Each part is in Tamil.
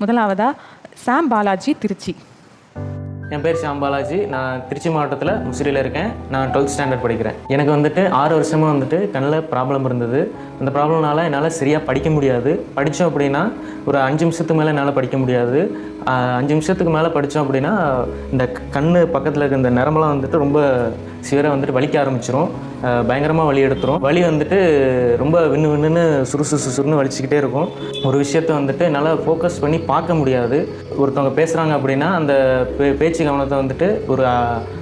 முதலாவதா சாம் பாலாஜி, திருச்சி. என் பேர் ஷாம் பாலாஜி. நான் திருச்சி மாவட்டத்தில் முசிறியில் இருக்கேன். நான் 12th ஸ்டாண்டர்ட் படிக்கிறேன். எனக்கு வந்துட்டு 6 வருஷமாக வந்துட்டு கண்ணில் ப்ராப்ளம் இருந்தது. அந்த ப்ராப்ளம்னால என்னால் சரியாக படிக்க முடியாது. படித்தோம் அப்படின்னா ஒரு 5 நிமிஷத்துக்கு மேலே என்னால் படிக்க முடியாது. 5 நிமிஷத்துக்கு மேலே படித்தோம் அப்படின்னா இந்த கண் பக்கத்தில் இருக்க இந்த நரம்பெல்லாம் வந்துட்டு ரொம்ப சிவராக வந்துட்டு வலிக்க ஆரம்பிச்சிடும். பயங்கரமாக வலி எடுத்துரும். வலி வந்துட்டு ரொம்ப விண்ணுன்னு சுறுசுறுன்னு வலிச்சிக்கிட்டே இருக்கும். ஒரு விஷயத்தை வந்துட்டு என்னால் ஃபோக்கஸ் பண்ணி பார்க்க முடியாது. ஒருத்தவங்க பேசுகிறாங்க அப்படின்னா அந்த பேச்சு கவனத்தை வந்துட்டு ஒரு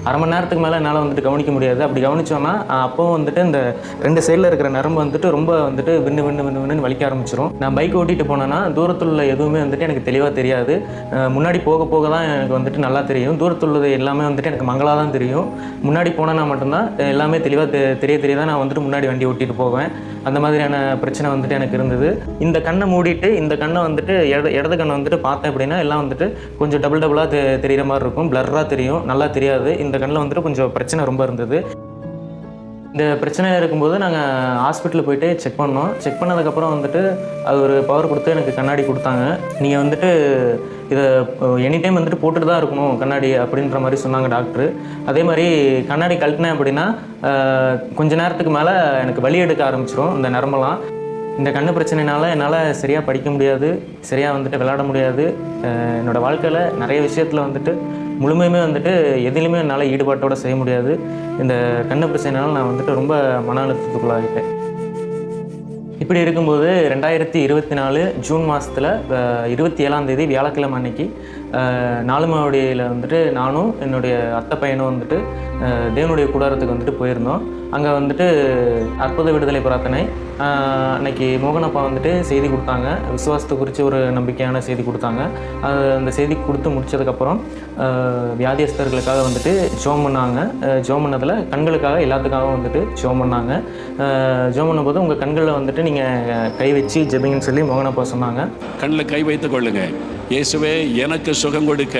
அரை மணி நேரத்துக்கு மேலே என்னால் வந்துட்டு கவனிக்க முடியாது. அப்படி கவனித்தோன்னா அப்போவும் வந்துட்டு இந்த 2 சைடில் இருக்கிற நரம்பு வந்துட்டு ரொம்ப வந்துட்டு விண்ணு வலிக்க ஆரம்பிச்சிடும். நான் பைக் ஓட்டிகிட்டு போனேன்னா தூரத்தில் உள்ள எதுவுமே வந்துட்டு எனக்கு தெளிவாக தெரியாது. முன்னாடி போக தான் எனக்கு வந்துட்டு நல்லா தெரியும். தூரத்தில் உள்ளது எல்லாமே வந்துட்டு எனக்கு மங்களாக தான் தெரியும். முன்னாடி போனேன்னா மட்டும்தான் எல்லாமே தெளிவாக தெரிய தான் நான் வந்துட்டு முன்னாடி வண்டி ஓட்டிகிட்டு போவேன். அந்த மாதிரியான பிரச்சனை வந்துட்டு எனக்கு இருந்தது. இந்த கண்ணை மூடிட்டு இந்த கண்ணை வந்துட்டு இடது கண்ணை வந்துட்டு பார்த்தேன் அப்படின்னா எல்லாம் வந்துட்டு கொஞ்சம் டபுளாக தெரிகிற மாதிரி இருக்கும். பிளர்ராக தெரியும், நல்லா தெரியாது. இந்த கண்ணில் வந்துட்டு கொஞ்சம் பிரச்சனை ரொம்ப இருந்தது. இந்த பிரச்சனையில் இருக்கும்போது நாங்கள் ஹாஸ்பிட்டலில் போய்ட்டு செக் பண்ணோம். செக் பண்ணதுக்கப்புறம் வந்துட்டு அது ஒரு பவர் கொடுத்து எனக்கு கண்ணாடி கொடுத்தாங்க. நீங்கள் வந்துட்டு இதை எனி டைம் வந்துட்டு போட்டுட்டு தான் இருக்கணும் கண்ணாடி அப்படின்ற மாதிரி சொன்னாங்க டாக்டரு. அதே மாதிரி கண்ணாடி கழட்டினேன் அப்படின்னா கொஞ்ச நேரத்துக்கு மேலே எனக்கு வலி எடுக்க ஆரம்பிச்சிடும் இந்த நரம்பெல்லாம். இந்த கண்ணு பிரச்சனைனால என்னால் சரியாக படிக்க முடியாது, சரியாக வந்துட்டு விளையாட முடியாது. என்னோடய வாழ்க்கையில் நிறைய விஷயத்தில் வந்துட்டு முழுமையுமே வந்துட்டு எதிலுமே என்னால் ஈடுபாட்டோடு செய்ய முடியாது. இந்த கண்ணு பிரச்சனைனால நான் வந்துட்டு ரொம்ப மன அழுத்தத்துக்குள்ளாகிட்டேன். இப்படி இருக்கும்போது 2024 ஜூன் மாதத்தில் 27ஆம் தேதி வியாழக்கிழமை அன்னைக்கு நாலுமாவடியில் வந்துட்டு நானும் என்னுடைய அத்தை பையனும் வந்துட்டு தேவனுடைய கூடாரத்துக்கு வந்துட்டு போயிருந்தோம். அங்கே வந்துட்டு அற்புத விடுதலை பிரார்த்தனை. அன்னைக்கு மோகனப்பா வந்துட்டு செய்தி கொடுத்தாங்க. விசுவாசத்தை குறித்து ஒரு நம்பிக்கையான செய்தி கொடுத்தாங்க. அந்த செய்தி கொடுத்து முடித்ததுக்கப்புறம் வியாதியஸ்தர்களுக்காக வந்துட்டு ஜோம் பண்ணாங்க. ஜோம் பண்ணதில் கண்களுக்காக எல்லாத்துக்காகவும் வந்துட்டு ஜோம் பண்ணாங்க. ஜோம் பண்ணும்போது உங்கள் கண்களில் வந்துட்டு நீங்கள் கை வச்சு ஜெபிங்கன்னு சொல்லி மோகனப்பா சொன்னாங்க. கண்ணில் கை வைத்து கொள்ளுங்க. இயேசுவே, எனக்கு சுகம் கொடுக்க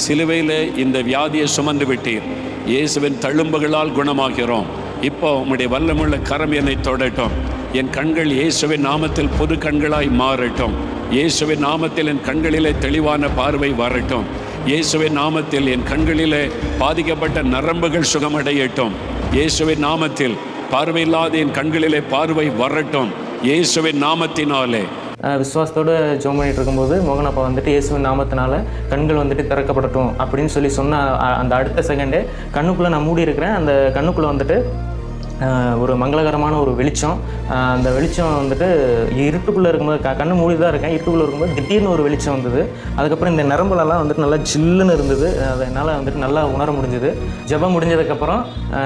சிலுவையில் இந்த வியாதியை சுமந்து விட்டீர். இயேசுவின் தழும்புகளால் குணமாகிறோம். இப்போ உம்முடைய வல்லமுள்ள கரம் என்னை தொடட்டும். என் கண்கள் இயேசுவின் நாமத்தில் புது கண்களாய் மாறட்டும். இயேசுவின் நாமத்தில் என் கண்களிலே தெளிவான பார்வை வரட்டும். இயேசுவின் நாமத்தில் என் கண்களிலே பாதிக்கப்பட்ட நரம்புகள் சுகமடையட்டும். இயேசுவின் நாமத்தில் பார்வையில்லாத என் கண்களிலே பார்வை வரட்டும். இயேசுவின் நாமத்தினாலே. விசுவாசத்தோடு ஜோம் பண்ணிட்டு இருக்கும்போது மோகனப்பா வந்துட்டு இயேசுவின் நாமத்தினால கண்கள் வந்துட்டு திறக்கப்படட்டும் அப்படின்னு சொல்லி சொன்ன அந்த அடுத்த செகண்டே கண்ணுக்குள்ளே நான் மூடி இருக்கிறேன். அந்த கண்ணுக்குள்ளே வந்துட்டு ஒரு மங்களகரமான ஒரு வெளிச்சம். அந்த வெளிச்சம் வந்துட்டு இருட்டுக்குள்ளே இருக்கும்போது கண்ணு மூடி தான் இருக்கேன். இருட்டுக்குள்ளே இருக்கும்போது திடீர்னு ஒரு வெளிச்சம் வந்தது. அதுக்கப்புறம் இந்த நரம்புலலாம் வந்துட்டு நல்லா ஜில்லுன்னு இருந்தது. அதை என்னால் வந்துட்டு நல்லா உணர முடிஞ்சுது. ஜெபம் முடிஞ்சதுக்கப்புறம்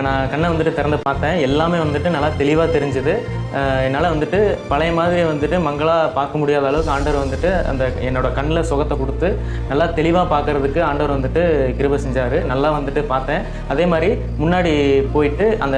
நான் கண்ணை வந்துட்டு திறந்து பார்த்தேன். எல்லாமே வந்துட்டு நல்லா தெளிவாக தெரிஞ்சுது. என்னால் வந்துட்டு பழைய மாதிரி வந்துட்டு மங்களாக பார்க்க முடியாத அளவுக்கு ஆண்டவர் வந்துட்டு அந்த என்னோடய கண்ணில் சுகத்தை கொடுத்து நல்லா தெளிவாக பார்க்குறதுக்கு ஆண்டவர் வந்துட்டு கிருபை செஞ்சார். நல்லா வந்துட்டு பார்த்தேன். அதே மாதிரி முன்னாடி போயிட்டு அந்த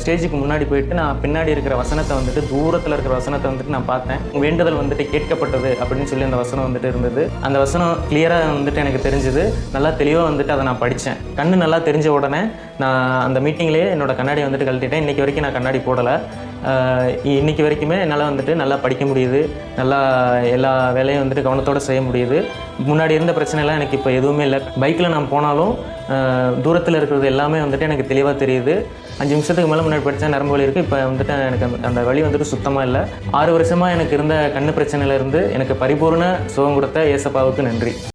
ஸ்டேஜுக்கு முன்னாடி போயிட்டு நான் பின்னாடி இருக்கிற வசனத்தை வந்துட்டு தூரத்தில் இருக்கிற வசனத்தை வந்துட்டு நான் பார்த்தேன். வேண்டுதல் வந்துட்டு கேட்கப்பட்டது அப்படின்னு சொல்லி அந்த வசனம் வந்துட்டு இருந்தது. அந்த வசனம் கிளியராக வந்துட்டு எனக்கு தெரிஞ்சுது. நல்லா தெளிவாக வந்துட்டு அதை நான் படித்தேன். கண்ணு நல்லா தெரிஞ்ச உடனே நான் அந்த மீட்டிங்லேயே என்னோடய கண்ணாடி வந்துட்டு கழட்டிட்டேன். இன்றைக்கி வரைக்கும் நான் கண்ணாடி போடலை. இன்றைக்கி வரைக்குமே என்னால் வந்துட்டு நல்லா படிக்க முடியுது. நல்லா எல்லா வேலையும் வந்துட்டு கவனத்தோடு செய்ய முடியுது. முன்னாடி இருந்த பிரச்சனைலாம் எனக்கு இப்போ எதுவுமே இல்லை. பைக்கில் நான் போனாலும் தூரத்தில் இருக்கிறது எல்லாமே வந்துட்டு எனக்கு தெளிவாக தெரியுது. 5 நிமிஷத்துக்கு மேலே முன்னாடி படித்தா நரம்பு வலி இருக்குது. இப்போ வந்துட்டு எனக்கு அந்த வலி வந்துட்டு சுத்தமாக இல்லை. 6 வருஷமாக எனக்கு இருந்த கண்ணு பிரச்சனையிலேருந்து எனக்கு பரிபூர்ண சுகம் கொடுத்த ஏசப்பாவுக்கு நன்றி.